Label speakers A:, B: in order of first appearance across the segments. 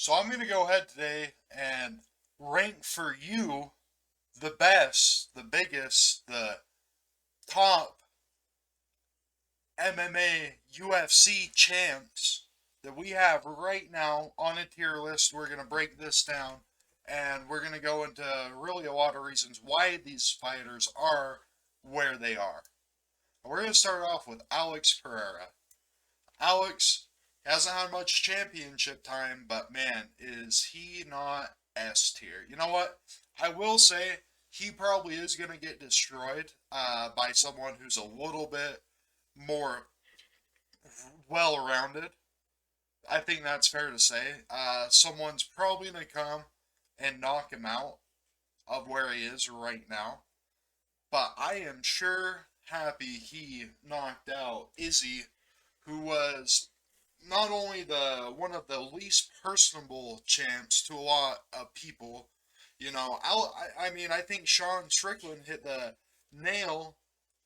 A: So I'm going to go ahead today and rank for you the best, the biggest, the top MMA UFC champs that we have right now on a tier list. We're going to break this down and we're going to go into really a lot of reasons why these fighters are where they are. We're going to start off with Alex Pereira. Alex hasn't had much championship time, but man, is he not S tier. You know what? I will say he probably is going to get destroyed by someone who's a little bit more well rounded. I think that's fair to say. Someone's probably going to come and knock him out of where he is right now. But I am sure happy he knocked out Izzy, who was not only the one of the least personable champs to a lot of people. I think Sean Strickland hit the nail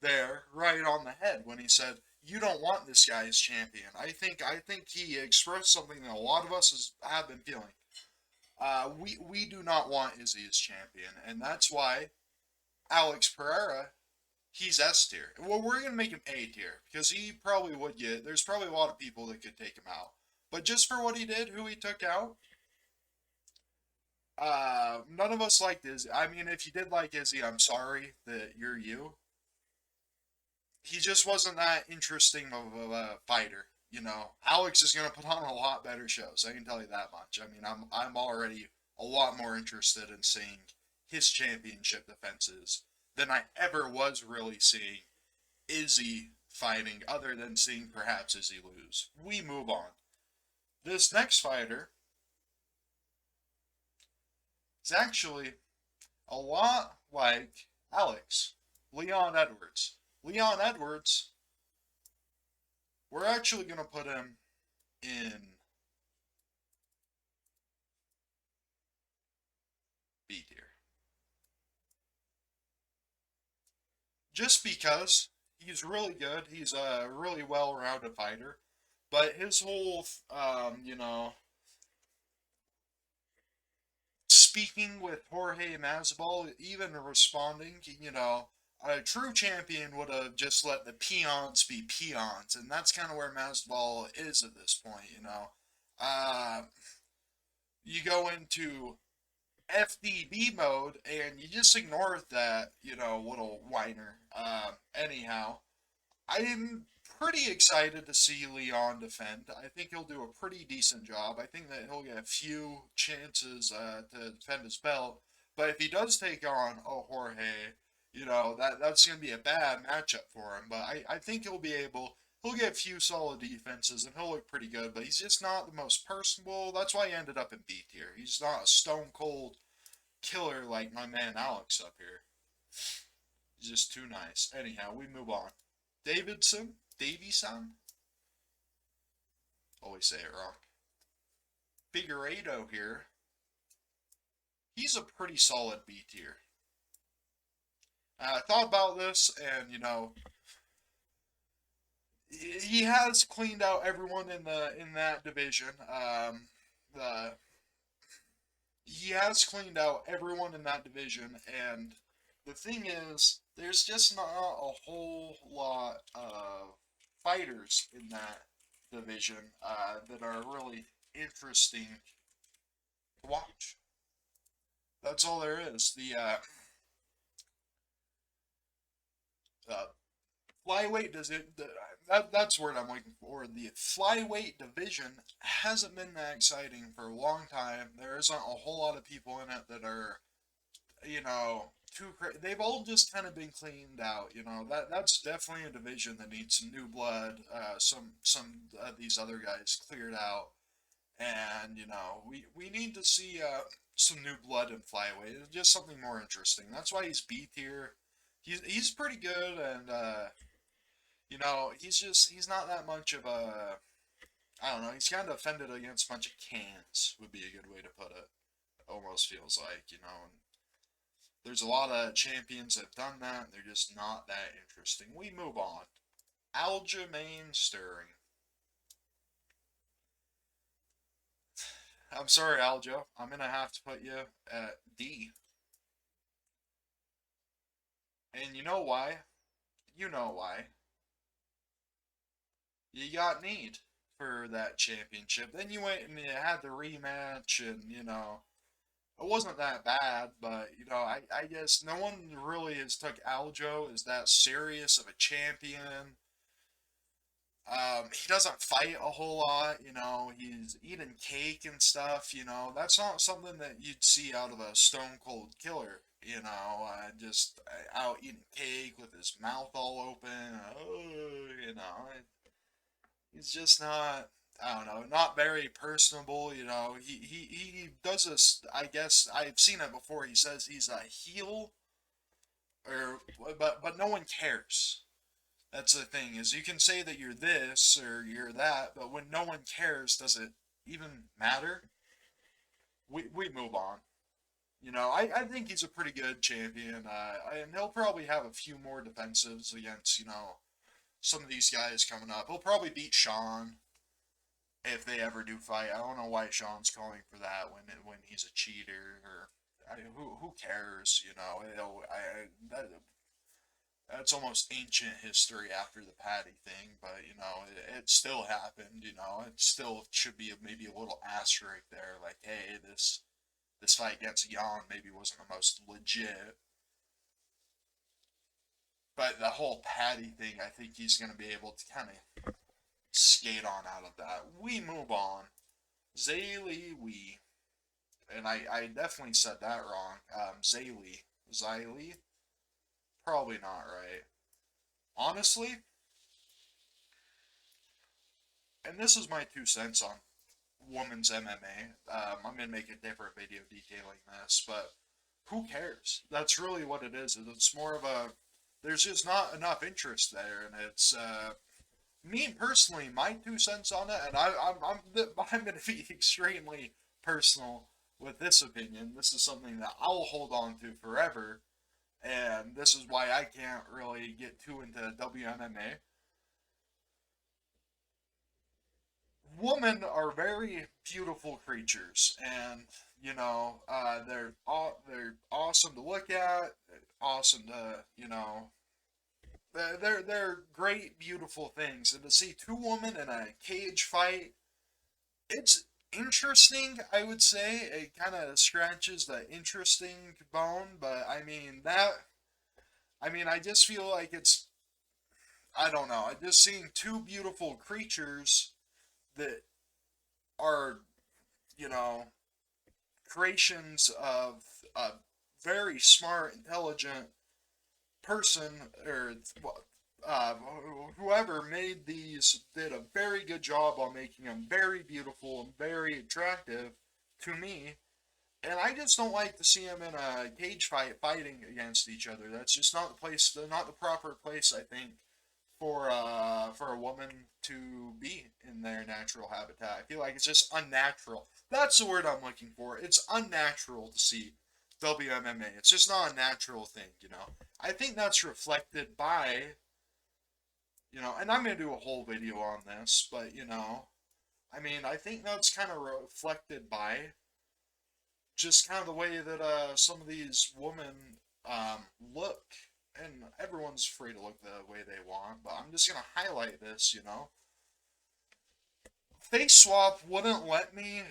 A: there right on the head when he said, "You don't want this guy as champion." I think he expressed something that a lot of us have been feeling. We do not want Izzy as champion, and that's why Alex Pereira, he's S tier. Well, we're gonna make him A tier because he probably would get. There's probably a lot of people that could take him out, but just for what he did, who he took out, none of us liked Izzy. I mean, if you did like Izzy, I'm sorry that you're you. He just wasn't that interesting of a fighter. Alex is gonna put on a lot better shows. I can tell you that much. I mean, I'm already a lot more interested in seeing his championship defenses than I ever was really seeing Izzy fighting, other than seeing perhaps Izzy lose. We move on. This next fighter is actually a lot like Alex, Leon Edwards. Leon Edwards, we're actually going to put him in B tier. Just because he's really good, he's a really well rounded fighter, but his whole, speaking with Jorge Masvidal, even responding, a true champion would have just let the peons be peons, and that's kind of where Masvidal is at this point. Uh, you go into FDB mode and you just ignore that, little whiner. Anyhow, I'm pretty excited to see Leon defend. I think he'll do a pretty decent job. I think that he'll get a few chances to defend his belt. But if he does take on Jorge, that's going to be a bad matchup for him. But I think he'll be able. He'll get a few solid defenses and he'll look pretty good. But he's just not the most personable. That's why he ended up in B tier. He's not a stone cold killer like my man Alex up here. He's just too nice. Anyhow, we move on. Davison? Always say it wrong. Figueiredo here. He's a pretty solid B tier. I thought about this, and he has cleaned out everyone in that division. The he has cleaned out everyone in that division, and the thing is, there's just not a whole lot of fighters in that division that are really interesting to watch. That's all there is. The flyweight does it. That's the word I'm looking for. The flyweight division hasn't been that exciting for a long time. There isn't a whole lot of people in it that are, too crazy. They've all just kind of been cleaned out. That's definitely a division that needs some new blood. Some of these other guys cleared out, and we need to see some new blood in flyweight. Just something more interesting. That's why he's B tier. He's pretty good, and he's not that much of a. I don't know. He's kind of offended against a bunch of cans. Would be a good way to put it. Almost feels like. And there's a lot of champions that have done that. And they're just not that interesting. We move on. Aljamain Sterling. I'm sorry, Aljo. I'm gonna have to put you at D. And you know why? You know why. You got need for that championship. Then you went and you had the rematch, and it wasn't that bad, but I guess no one really has took Aljo as that serious of a champion. He doesn't fight a whole lot, he's eating cake and stuff, that's not something that you'd see out of a Stone Cold Killer, just out eating cake with his mouth all open, he's just not, I don't know, not very personable, he does this, I guess, I've seen it before, he says he's a heel, or, but no one cares. That's the thing, is you can say that you're this or you're that, but when no one cares, does it even matter? We move on. I think he's a pretty good champion, and he'll probably have a few more defensives against, some of these guys coming up. He'll probably beat Sean if they ever do fight. I don't know why Sean's calling for that when he's a cheater, or who cares, that's almost ancient history after the Patty thing, but it still happened. It still should be maybe a little asterisk there, like, hey, this fight against Jan maybe wasn't the most legit, but the whole Patty thing, I think he's going to be able to kind of skate on out of that. We move on. Zaylee Wee, and I definitely said that wrong. Zaylee, probably not right. Honestly, and this is my 2 cents on women's MMA. I'm gonna make a different video detailing this, but who cares? That's really what it is. It's more of a, there's just not enough interest there, and it's me personally, my 2 cents on it, and I'm gonna be extremely personal with this opinion. This is something that I'll hold on to forever, and this is why I can't really get too into WMMA. Women are very beautiful creatures, and they're awesome to look at, awesome to they're great, beautiful things, and to see two women in a cage fight, it's interesting. I would say it kind of scratches the interesting bone, but I just feel like it's, I don't know. I just seeing two beautiful creatures that are, you know, creations of a very smart, intelligent person, or uh, whoever made these did a very good job on making them very beautiful and very attractive to me. And I just don't like to see them in a cage fight fighting against each other. That's just not the place, not the proper place, I think, for a woman to be in their natural habitat. I feel like it's just unnatural. That's the word I'm looking for. It's unnatural to see WMMA. It's just not a natural thing. I think that's reflected by, and I'm going to do a whole video on this, but, I think that's kind of reflected by just kind of the way that some of these women look. And everyone's free to look the way they want, but I'm just going to highlight this. Face Swap wouldn't let me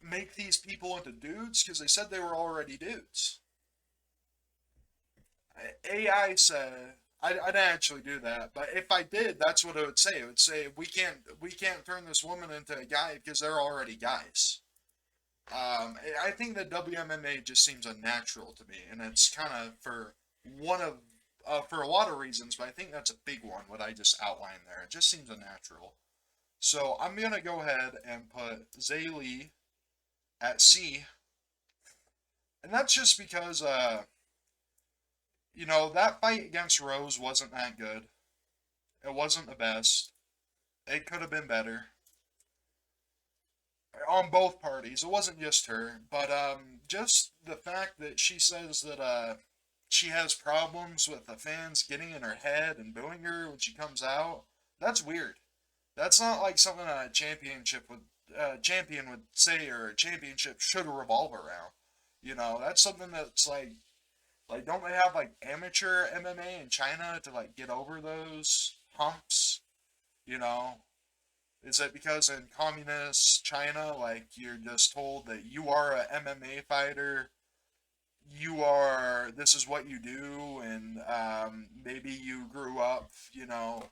A: make these people into dudes because they said they were already dudes. AI said I didn't actually do that, but if I did, that's what it would say. It would say we can't turn this woman into a guy because they're already guys. I think that WMMA just seems unnatural to me, and it's kind of one of for a lot of reasons, but I think that's a big one. What I just outlined there, it just seems unnatural. So I'm gonna go ahead and put Zaylee at C, and that's just because that fight against Rose wasn't that good. It wasn't the best. It could have been better on both parties. It wasn't just her, but just the fact that she says that she has problems with the fans getting in her head and booing her when she comes out. That's weird. That's not like something a championship would champion would say, or a championship should revolve around. You know, that's something that's like don't they have like amateur MMA in China to like get over those humps? You know, is it because in communist China, like you're just told that you are a MMA fighter, you are this is what you do, and maybe you grew up, you know,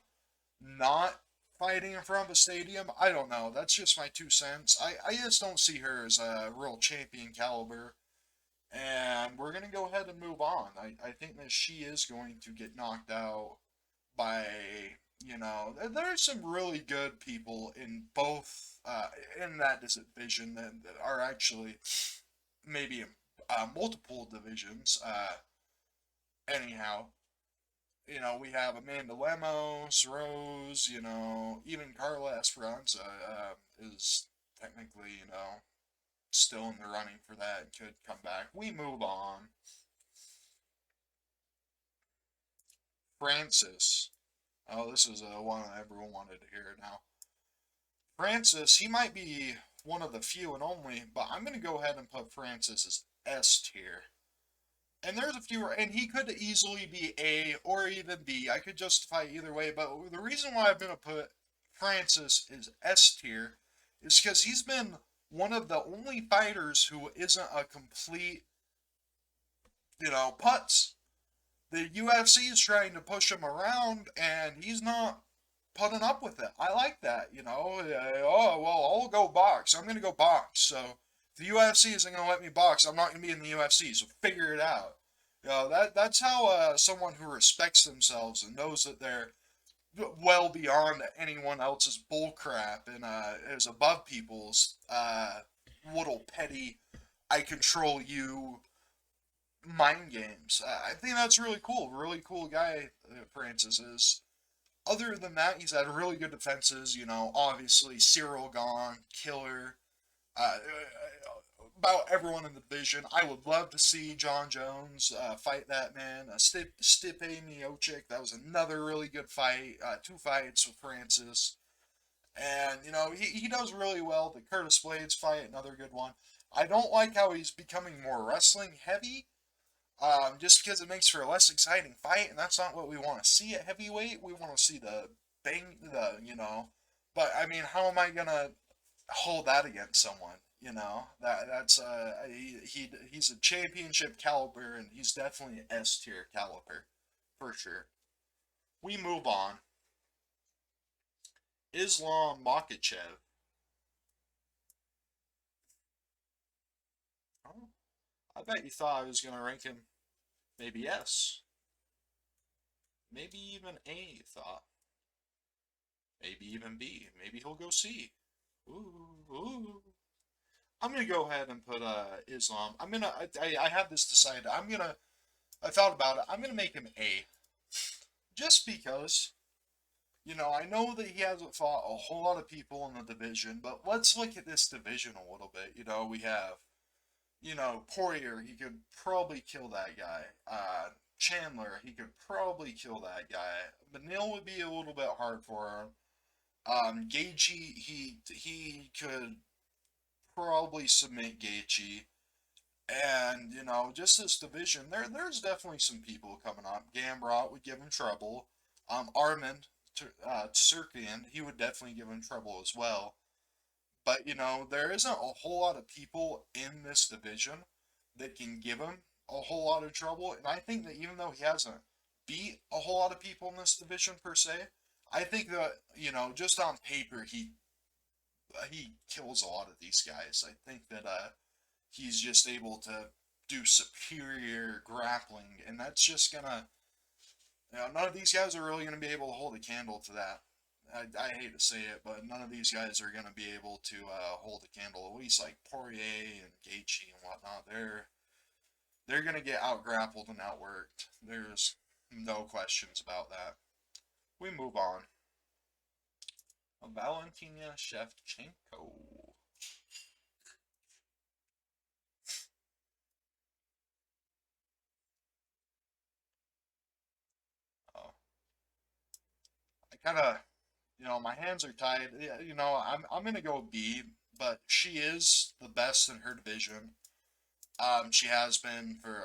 A: not fighting in front of a stadium. I don't know. That's just my 2 cents. I just don't see her as a real champion caliber. And we're going to go ahead and move on. I think that she is going to get knocked out by, you know, there's some really good people in both, in that division that are actually maybe in multiple divisions. Anyhow, you know, we have Amanda Lemos, Rose, you know, even Carla Esperanza is technically, you know, still in the running for that and could come back. We move on. Francis. Oh, this is one that everyone wanted to hear now. Francis, he might be one of the few and only, but I'm going to go ahead and put Francis as S tier. And there's a few, and he could easily be A or even B. I could justify either way, but the reason why I'm going to put Francis as S tier is because he's been one of the only fighters who isn't a complete, you know, putz. The UFC is trying to push him around, and he's not putting up with it. I like that, you know. Oh, well, I'll go box. I'm going to go box. So if the UFC isn't going to let me box, I'm not going to be in the UFC. So figure it out. You know, that's how someone who respects themselves and knows that they're well beyond anyone else's bullcrap and is above people's little petty I control you mind games. I think that's really cool. Really cool guy, Francis is. Other than that, he's had really good defenses. You know, obviously Cyril Gone, killer. About everyone in the division. I would love to see John Jones fight that man. Stipe Miocic, that was another really good fight. 2 fights with Francis. And, you know, he does really well. The Curtis Blades fight, another good one. I don't like how he's becoming more wrestling heavy, just because it makes for a less exciting fight, and that's not what we want to see at heavyweight. We want to see the bang, you know. But I mean, how am I gonna hold that against someone? You know, that's he's a championship caliber, and he's definitely S tier caliber, for sure. We move on. Islam Makhachev. Oh, I bet you thought I was gonna rank him maybe S, maybe even A. You thought. Maybe even B. Maybe he'll go C. Ooh, ooh. I'm gonna go ahead and put Islam. I have this decided. I thought about it. I'm gonna make him A. Just because, you know, I know that he hasn't fought a whole lot of people in the division, but let's look at this division a little bit. You know, we have, you know, Poirier, he could probably kill that guy. Chandler, he could probably kill that guy. Manil would be a little bit hard for him. Gaethje, he could probably submit Gaethje, and you know, just this division, there's definitely some people coming up. Gamrot would give him trouble. Armand Tsarukyan, he would definitely give him trouble as well. But you know, there isn't a whole lot of people in this division that can give him a whole lot of trouble, and I think that even though he hasn't beat a whole lot of people in this division per se, I think that, you know, just on paper he kills a lot of these guys. I think that he's just able to do superior grappling, and that's just gonna, you know, none of these guys are really gonna be able to hold a candle to that. I hate to say it, but none of these guys are gonna be able to hold a candle. At least like Poirier and Gaethje and whatnot, they're gonna get out grappled and outworked. There's no questions about that. We move on. Valentina Shevchenko. Oh, I kind of, you know, my hands are tied. Yeah, you know, I'm gonna go B but she is the best in her division. She has been for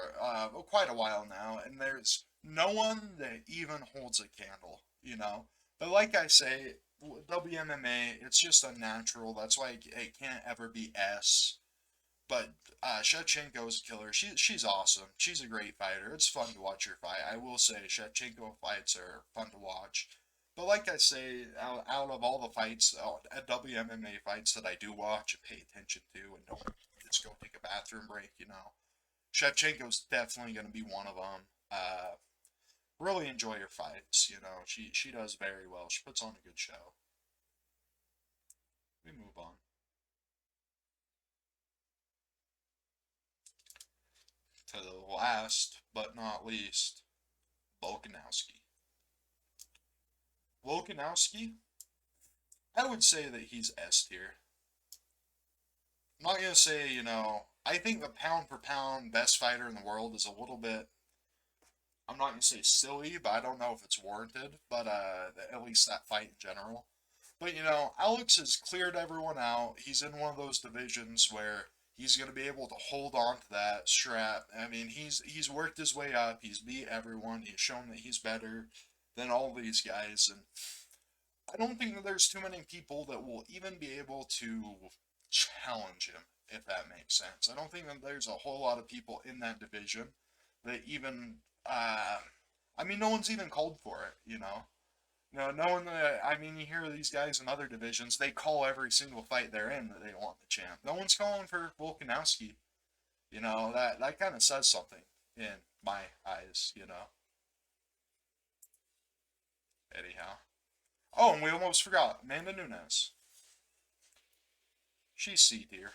A: quite a while now, and there's no one that even holds a candle, you know. But like I say, WMMA, it's just unnatural. That's why it can't ever be S. But Shevchenko's a killer. She's awesome. She's a great fighter. It's fun to watch her fight. I will say Shevchenko fights are fun to watch. But like I say, out of all the fights, WMMA fights that I do watch and pay attention to, and don't just go take a bathroom break, you know, Shevchenko's definitely going to be one of them. Really enjoy her fights. You know, she does very well. She puts on a good show. We move on to the last but not least, Volkanovski. Volkanovski, I would say that he's S tier. I'm not gonna say, you know, I think the pound for pound best fighter in the world is a little bit. I'm not gonna say silly, but I don't know if it's warranted. But at least that fight in general. But you know, Alex has cleared everyone out. He's in one of those divisions where he's gonna be able to hold on to that strap. I mean, he's worked his way up. He's beat everyone. He's shown that he's better than all these guys, and I don't think that there's too many people that will even be able to challenge him, if that makes sense. I don't think that there's a whole lot of people in that division that even, I mean, no one's even called for it, you know? No, no one, I mean, you hear these guys in other divisions, they call every single fight they're in that they want the champ. No one's calling for Volkanovski. You know, that kind of says something in my eyes, you know? Anyhow. Oh, and we almost forgot Amanda Nunes. She's C tier.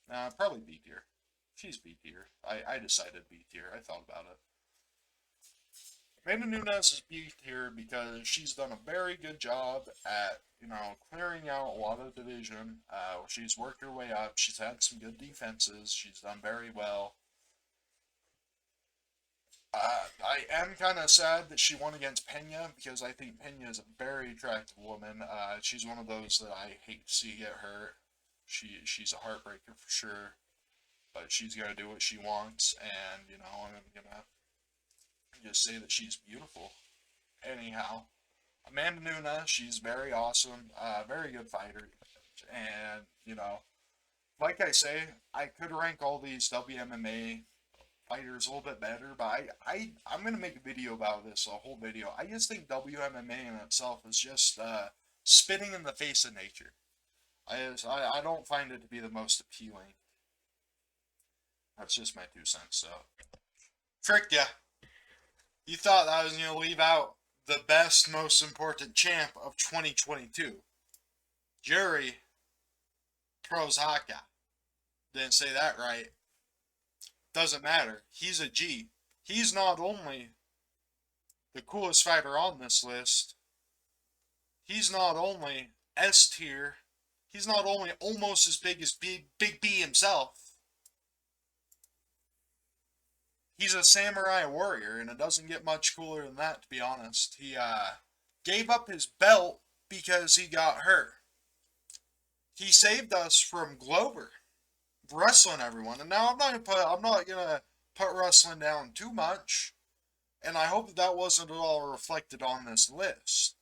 A: Probably B tier. She's B tier. I decided B tier. I thought about it. Amanda Nunes is B tier because she's done a very good job at, you know, clearing out a lot of the division. She's worked her way up. She's had some good defenses. She's done very well. I am kind of sad that she won against Pena because I think Pena is a very attractive woman. She's one of those that I hate to see get hurt. She's a heartbreaker for sure, but she's gonna do what she wants, and you know I'm gonna just say that she's beautiful. Anyhow, Amanda Nunes, she's very awesome, very good fighter, and you know, like I say, I could rank all these WMMA fighters a little bit better, but I'm gonna make a video about this, a whole video. I just think WMMA in itself is just spitting in the face of nature. I don't find it to be the most appealing. That's just my 2 cents. So tricked ya. You thought I was gonna leave out the best, most important champ of 2022, Jiri Prochazka. Didn't say that right. Doesn't matter. He's a G. He's not only the coolest fighter on this list, he's not only S tier, he's not only almost as big as Big B himself, he's a samurai warrior, and it doesn't get much cooler than that, to be honest. He gave up his belt because he got hurt. He saved us from Glover wrestling everyone, and now I'm not gonna put wrestling down too much, and I hope that wasn't at all reflected on this list.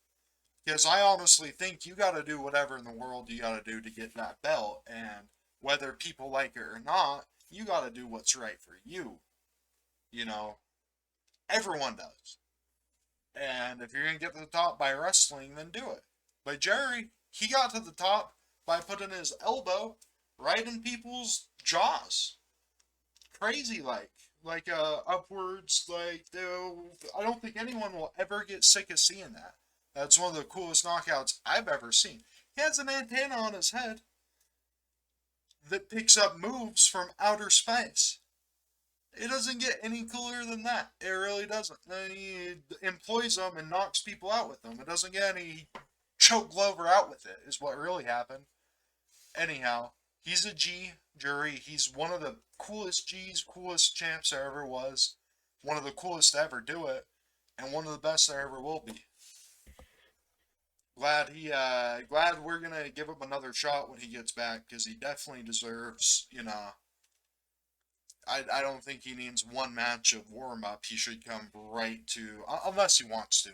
A: Because I honestly think you gotta do whatever in the world you gotta do to get that belt, and whether people like it or not, you gotta do what's right for you. You know, everyone does. And if you're gonna get to the top by wrestling, then do it. But Jerry, he got to the top by putting his elbow right in people's jaws. Crazy like upwards, like I don't think anyone will ever get sick of seeing that. That's one of the coolest knockouts I've ever seen. He has an antenna on his head that picks up moves from outer space. It doesn't get any cooler than that. It really doesn't. Then he employs them and knocks people out with them. It doesn't get any choke Glover out with it, is what really happened. Anyhow, he's a G, Jury. He's one of the coolest G's, coolest champs there ever was. One of the coolest to ever do it. And one of the best there ever will be. glad we're gonna give him another shot when he gets back, because he definitely deserves, I don't think he needs one match of warm up. He should come right to, unless he wants to,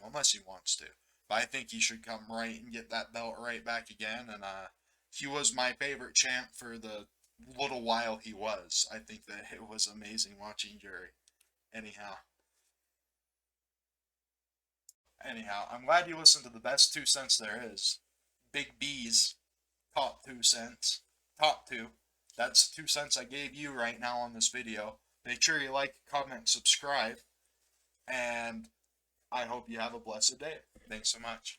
A: But I think he should come right and get that belt right back again. And he was my favorite champ for the little while he was. I think that it was amazing watching Jerry. Anyhow, I'm glad you listened to the best 2 cents there is. Big B's top 2 cents, top two. That's 2 cents I gave you right now on this video. Make sure you like, comment, subscribe, and I hope you have a blessed day. Thanks so much.